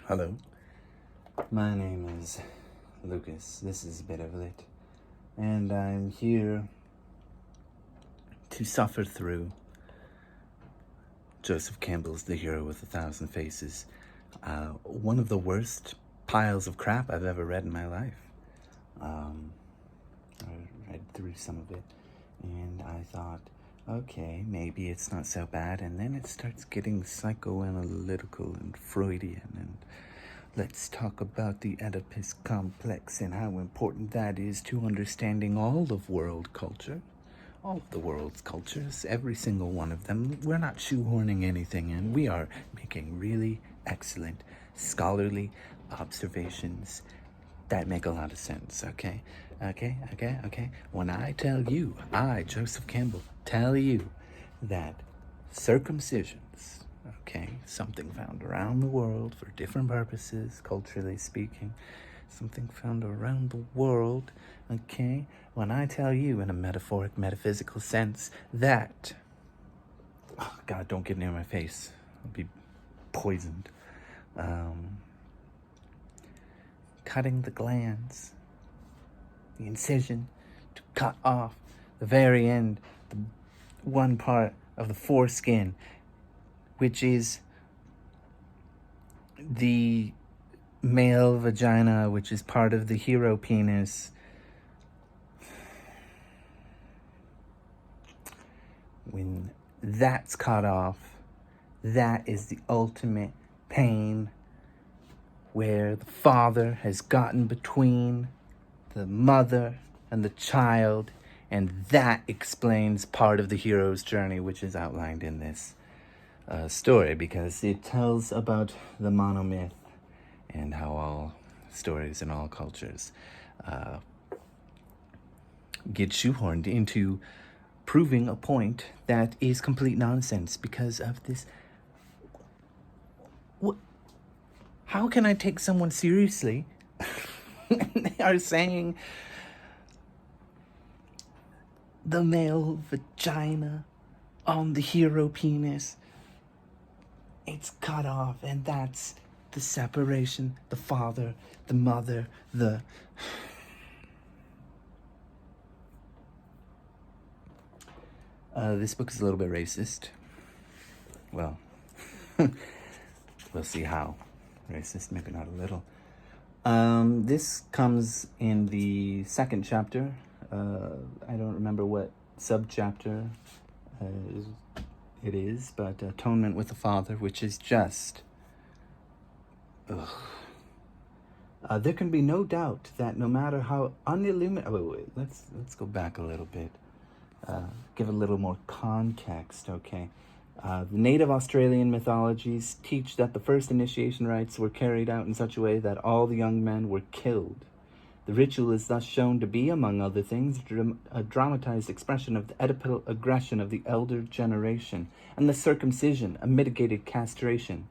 Hello. My name is Lucas. This is a bit of lit. And I'm here to suffer through Joseph Campbell's The Hero with 1,000 Faces. One of the worst piles of crap I've ever read in my life. I read through some of it, and I thought, okay, maybe it's not so bad. And then it starts getting psychoanalytical and Freudian, and let's talk about the Oedipus complex and how important that is to understanding all of world culture. All of the world's cultures, every single one of them. We're not shoehorning anything in. We are making really excellent scholarly observations that make a lot of sense, okay? Okay? When I tell you, Joseph Campbell, tell you that circumcisions, okay, something found around the world for different purposes, culturally speaking, something found around the world, okay? When I tell you in a metaphoric, metaphysical sense that, oh God, don't get near my face. I'll be poisoned. Cutting the glands, the incision, to cut off the very end, the one part of the foreskin, which is the male vagina, which is part of the hero penis. When that's cut off, that is the ultimate pain, where the father has gotten between the mother and the child, and that explains part of the hero's journey, which is outlined in this story, because it tells about the monomyth and how all stories in all cultures get shoehorned into proving a point that is complete nonsense because of this. How can I take someone seriously when they are saying the male vagina on the hero penis, it's cut off, and that's the separation, the father, the mother, the... This book is a little bit racist. Well, we'll see how racist, maybe not a little. This comes in the second chapter. I don't remember what subchapter it is, but Atonement with the Father, which is just... ugh. There can be no doubt that no matter how unilluminated... Wait, let's go back a little bit. Give a little more context, okay? The native Australian mythologies teach that the first initiation rites were carried out in such a way that all the young men were killed. The ritual is thus shown to be, among other things, a dramatized expression of the Oedipal aggression of the elder generation, and the circumcision, a mitigated castration.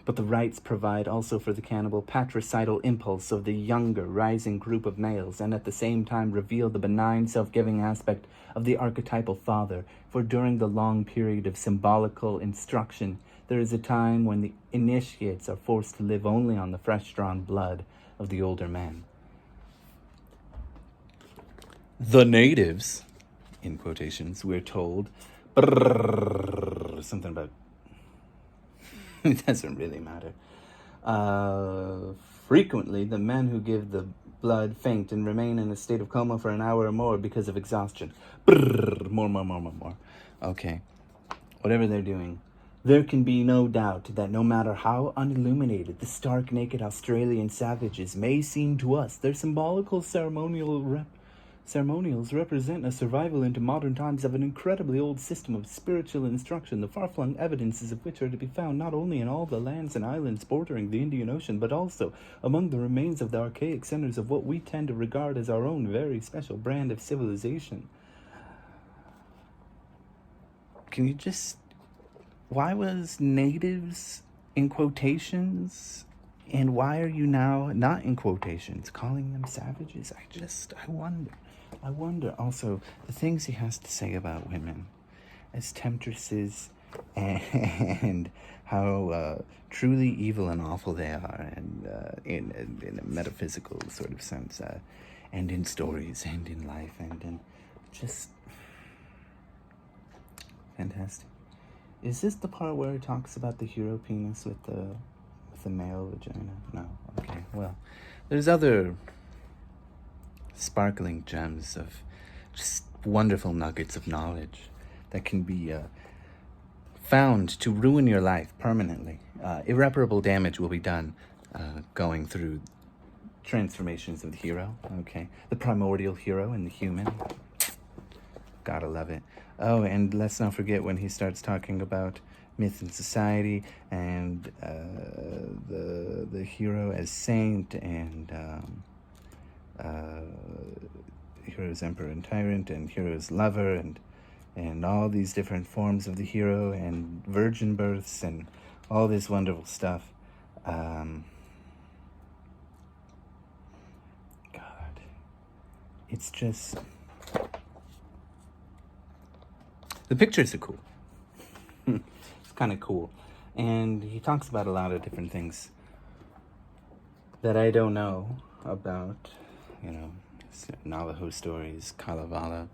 But the rites provide also for the cannibal patricidal impulse of the younger, rising group of males, and at the same time reveal the benign, self-giving aspect of the archetypal father, for during the long period of symbolical instruction, there is a time when the initiates are forced to live only on the fresh-drawn blood of the older men. The natives, in quotations, we're told, something about... it doesn't really matter. Frequently, the men who give the blood faint and remain in a state of coma for an hour or more because of exhaustion. More. Okay. Whatever they're doing, there can be no doubt that no matter how unilluminated the stark naked Australian savages may seem to us, their symbolical ceremonials represent a survival into modern times of an incredibly old system of spiritual instruction, the far-flung evidences of which are to be found not only in all the lands and islands bordering the Indian Ocean, but also among the remains of the archaic centers of what we tend to regard as our own very special brand of civilization. Can you just... why was natives in quotations, and why are you now not in quotations calling them savages? I wonder also the things he has to say about women as temptresses and how truly evil and awful they are, and in a metaphysical sort of sense, and in stories, and in life, and in just fantastic. Is this the part where it talks about the hero penis with the male vagina? No. Okay. Well, there's other sparkling gems of just wonderful nuggets of knowledge that can be found to ruin your life permanently. Irreparable damage will be done going through transformations of the hero. Okay, the primordial hero and the human. Gotta love it. Oh, and let's not forget when he starts talking about myth and society, and the hero as saint, and hero's emperor and tyrant, and hero's lover, and all these different forms of the hero, and virgin births, and all this wonderful stuff. God, it's just, the pictures are cool. It's kind of cool, and he talks about a lot of different things that I don't know about. You know, Navajo stories, Kalevala,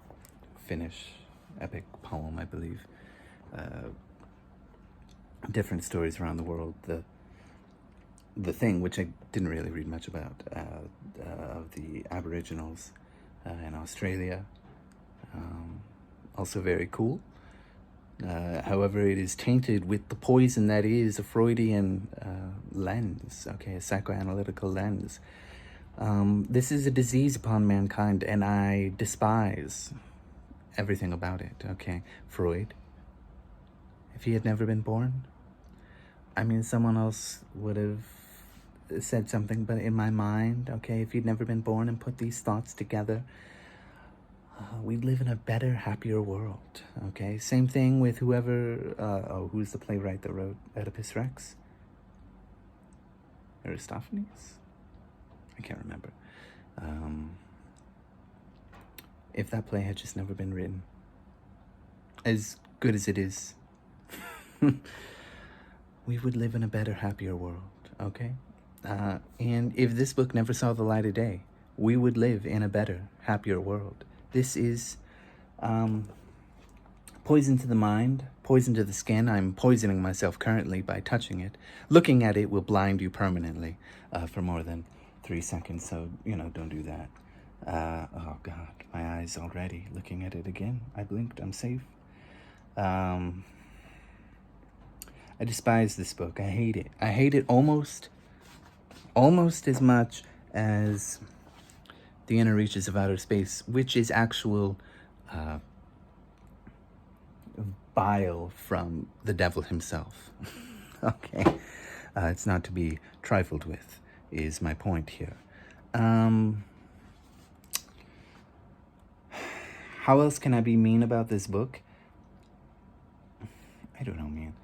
Finnish epic poem, I believe. Different stories around the world. The thing, which I didn't really read much about, of the Aboriginals in Australia. Also very cool. However, it is tainted with the poison that is a Freudian lens, okay, a psychoanalytical lens. This is a disease upon mankind, and I despise everything about it, okay? Freud, if he had never been born, I mean, someone else would have said something, but in my mind, okay, if he'd never been born and put these thoughts together, we'd live in a better, happier world, okay? Same thing with whoever, who's the playwright that wrote Oedipus Rex? Aristophanes? I can't remember. If that play had just never been written, as good as it is, we would live in a better, happier world, okay? And if this book never saw the light of day, we would live in a better, happier world. This is poison to the mind, poison to the skin. I'm poisoning myself currently by touching it. Looking at it will blind you permanently for more than 3 seconds, so, you know, don't do that. Oh, God, my eyes already looking at it again. I blinked, I'm safe. I despise this book. I hate it. I hate it almost as much as The Inner Reaches of Outer Space, which is actual bile from the devil himself. Okay? It's not to be trifled with, is my point here. How else can I be mean about this book? I don't know, man.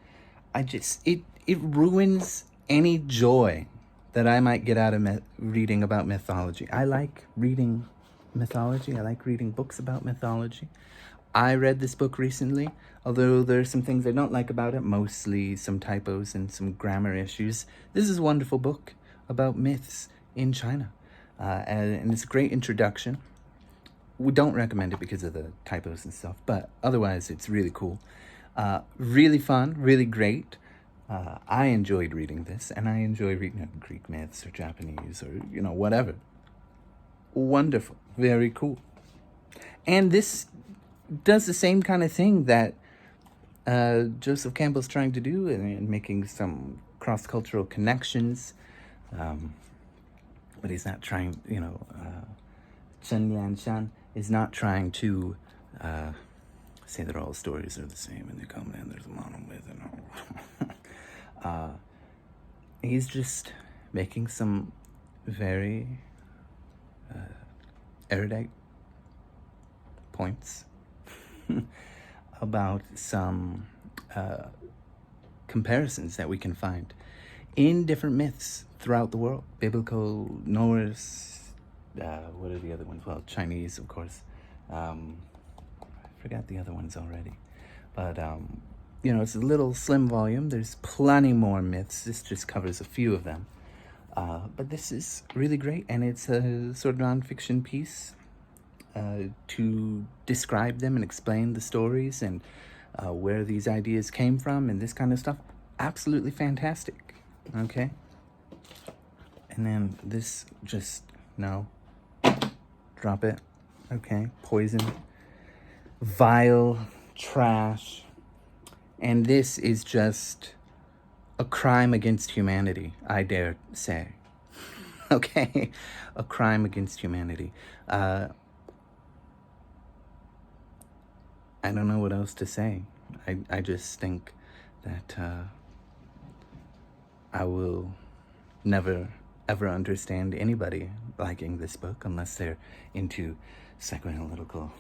It ruins any joy that I might get out of reading about mythology. I like reading mythology. I like reading books about mythology. I read this book recently, although there are some things I don't like about it, mostly some typos and some grammar issues. This is a wonderful book about myths in China, and it's a great introduction. We don't recommend it because of the typos and stuff, but otherwise it's really cool. Really fun, really great. I enjoyed reading this, and I enjoy reading Greek myths or Japanese or, you know, whatever. Wonderful, very cool. And this does the same kind of thing that Joseph Campbell's trying to do, and making some cross-cultural connections. But he's not trying, you know, Chen Lianshan is not trying to say that all stories are the same and they come in, there's a monolith and all. He's just making some very erudite points about some comparisons that we can find in different myths throughout the world. Biblical, Norse, what are the other ones? Well, Chinese, of course. I forgot the other ones already. But it's a little slim volume. There's plenty more myths. This just covers a few of them. But this is really great, and it's a sort of nonfiction piece to describe them and explain the stories and where these ideas came from and this kind of stuff. Absolutely fantastic. Okay? And then this, just, no. Drop it. Okay? Poison. Vile trash. And this is just a crime against humanity, I dare say. Okay? A crime against humanity. I don't know what else to say. I just think that I will never, ever understand anybody liking this book unless they're into psychoanalytical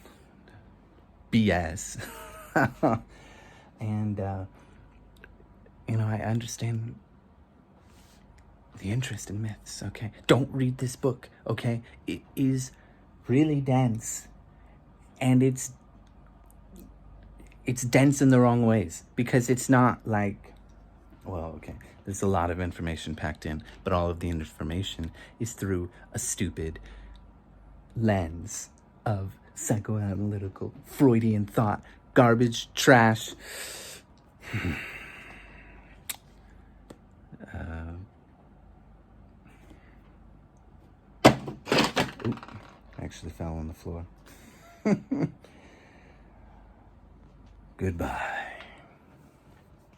BS. And, I understand the interest in myths, okay? Don't read this book, okay? It is really dense, and it's dense in the wrong ways, because it's not like, well, okay, there's a lot of information packed in, but all of the information is through a stupid lens of psychoanalytical Freudian thought, garbage, trash. Actually fell on the floor. Goodbye.